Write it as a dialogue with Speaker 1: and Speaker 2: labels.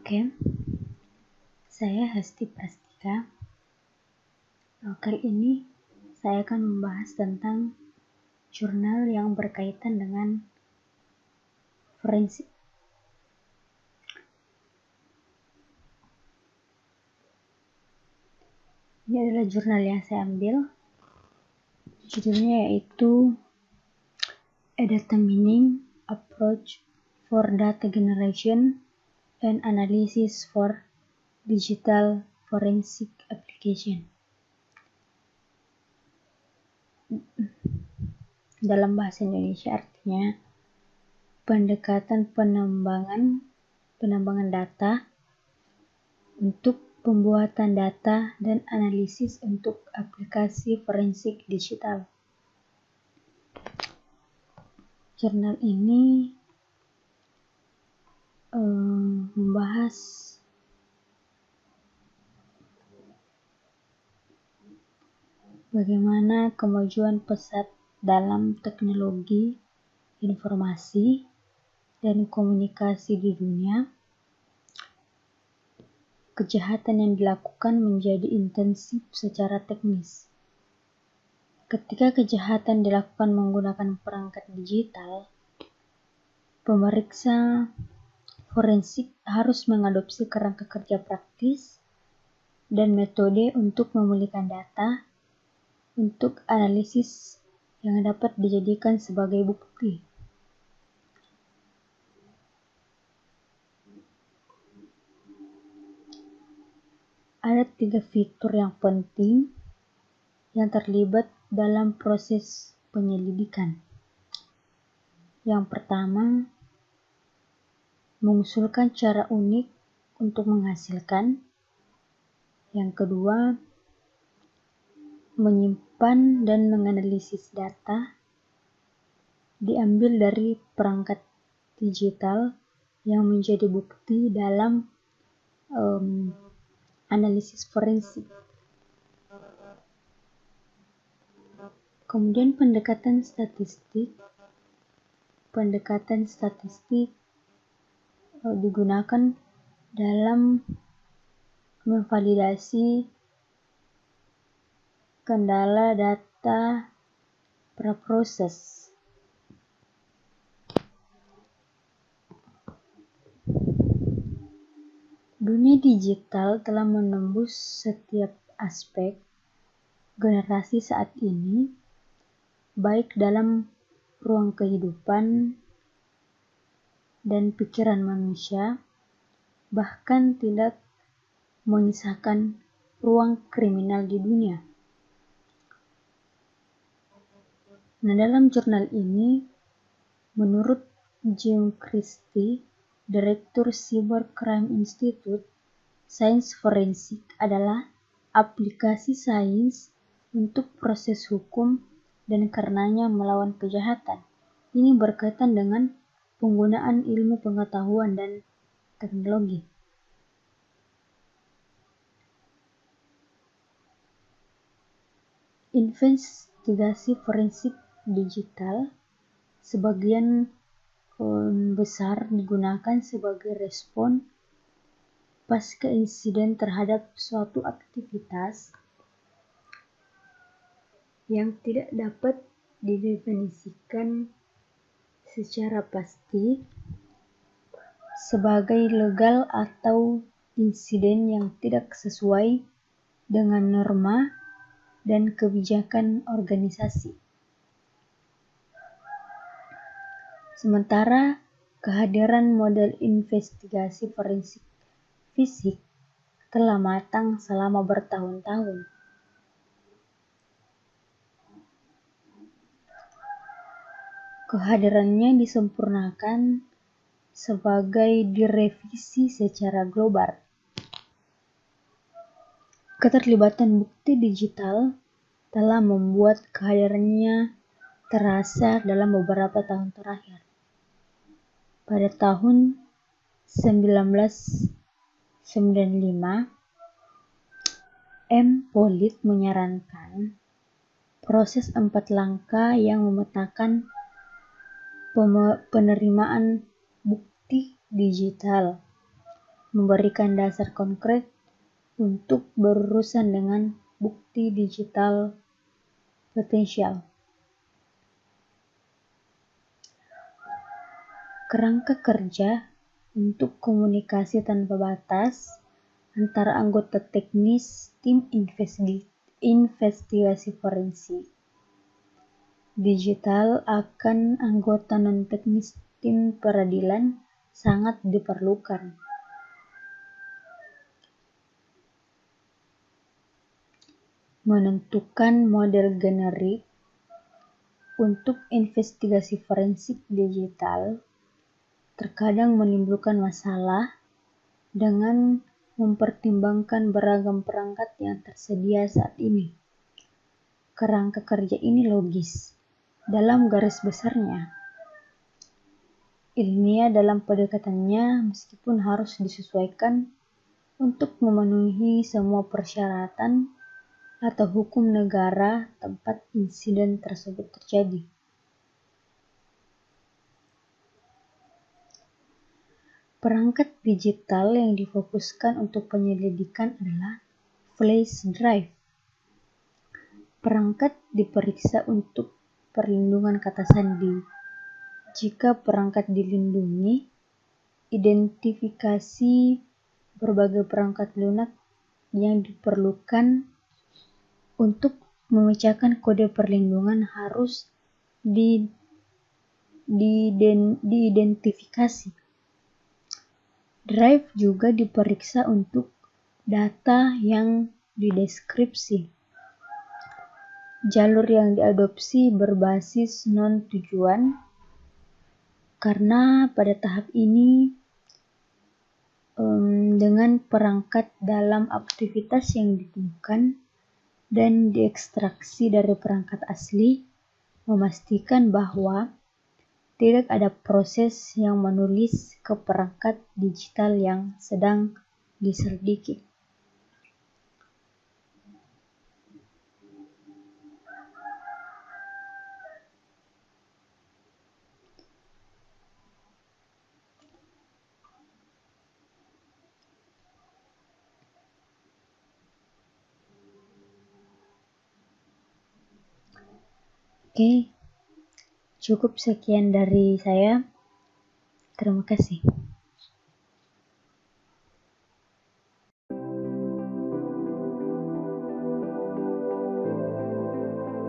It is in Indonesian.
Speaker 1: Oke, saya Hesti Prastika. Kali ini saya akan membahas tentang jurnal yang berkaitan dengan forensik. Ini adalah jurnal yang saya ambil. Judulnya yaitu A Data Mining Approach for Data Generation and Analysis for Digital Forensic Application. Dalam bahasa Indonesia artinya pendekatan penambangan data untuk pembuatan data dan analisis untuk aplikasi forensik digital. Jurnal ini membahas bagaimana kemajuan pesat dalam teknologi informasi dan komunikasi di dunia. Kejahatan yang dilakukan menjadi intensif secara teknis. Ketika kejahatan dilakukan menggunakan perangkat digital, pemeriksa forensik harus mengadopsi kerangka kerja praktis dan metode untuk memulihkan data untuk analisis yang dapat dijadikan sebagai bukti. Ada 3 fitur yang penting yang terlibat dalam proses penyelidikan. Yang pertama, mengusulkan cara unik untuk menghasilkan. Yang kedua, menyimpan dan menganalisis data diambil dari perangkat digital yang menjadi bukti dalam analisis forensik. Kemudian pendekatan statistik digunakan dalam memvalidasi kendala data praproses. Dunia digital telah menembus setiap aspek generasi saat ini, baik dalam ruang kehidupan dan pikiran manusia, bahkan tidak menyisakan ruang kriminal di dunia. Nah, dalam jurnal ini, menurut Jim Christie, Direktur Cybercrime Institute, sains forensik adalah aplikasi sains untuk proses hukum dan karenanya melawan kejahatan. Ini berkaitan dengan penggunaan ilmu pengetahuan dan teknologi. Investigasi forensik digital sebagian besar digunakan sebagai respon pasca insiden terhadap suatu aktivitas yang tidak dapat didefinisikan secara pasti sebagai legal atau insiden yang tidak sesuai dengan norma dan kebijakan organisasi. Sementara kehadiran model investigasi forensik fisik telah matang selama bertahun-tahun. Kehadirannya disempurnakan sebagai direvisi secara global. Keterlibatan bukti digital telah membuat kehadirannya terasa dalam beberapa tahun terakhir. Pada tahun 1995, M. Pollitt menyarankan proses 4 langkah yang memetakan penerimaan bukti digital. memberikan dasar konkret untuk berurusan dengan bukti digital potensial. Kerangka kerja untuk komunikasi tanpa batas antara anggota teknis tim investigasi forensik digital akan anggota non-teknis tim peradilan sangat diperlukan. Menentukan model generik untuk investigasi forensik digital terkadang menimbulkan masalah dengan mempertimbangkan beragam perangkat yang tersedia saat ini. Kerangka kerja ini logis dalam garis besarnya, ilmiah dalam pendekatannya meskipun harus disesuaikan untuk memenuhi semua persyaratan atau hukum negara tempat insiden tersebut terjadi. Perangkat digital yang difokuskan untuk penyelidikan adalah flash drive. Perangkat diperiksa untuk perlindungan kata sandi. Jika perangkat dilindungi, identifikasi berbagai perangkat lunak yang diperlukan untuk memecahkan kode perlindungan harus diidentifikasi. Drive juga diperiksa untuk data yang dideskripsi. Jalur yang diadopsi berbasis non-tujuan, karena pada tahap ini dengan perangkat dalam aktivitas yang ditemukan dan diekstraksi dari perangkat asli, memastikan bahwa tidak ada proses yang menulis ke perangkat digital yang sedang diselidiki. Oke, cukup sekian dari saya. Terima kasih.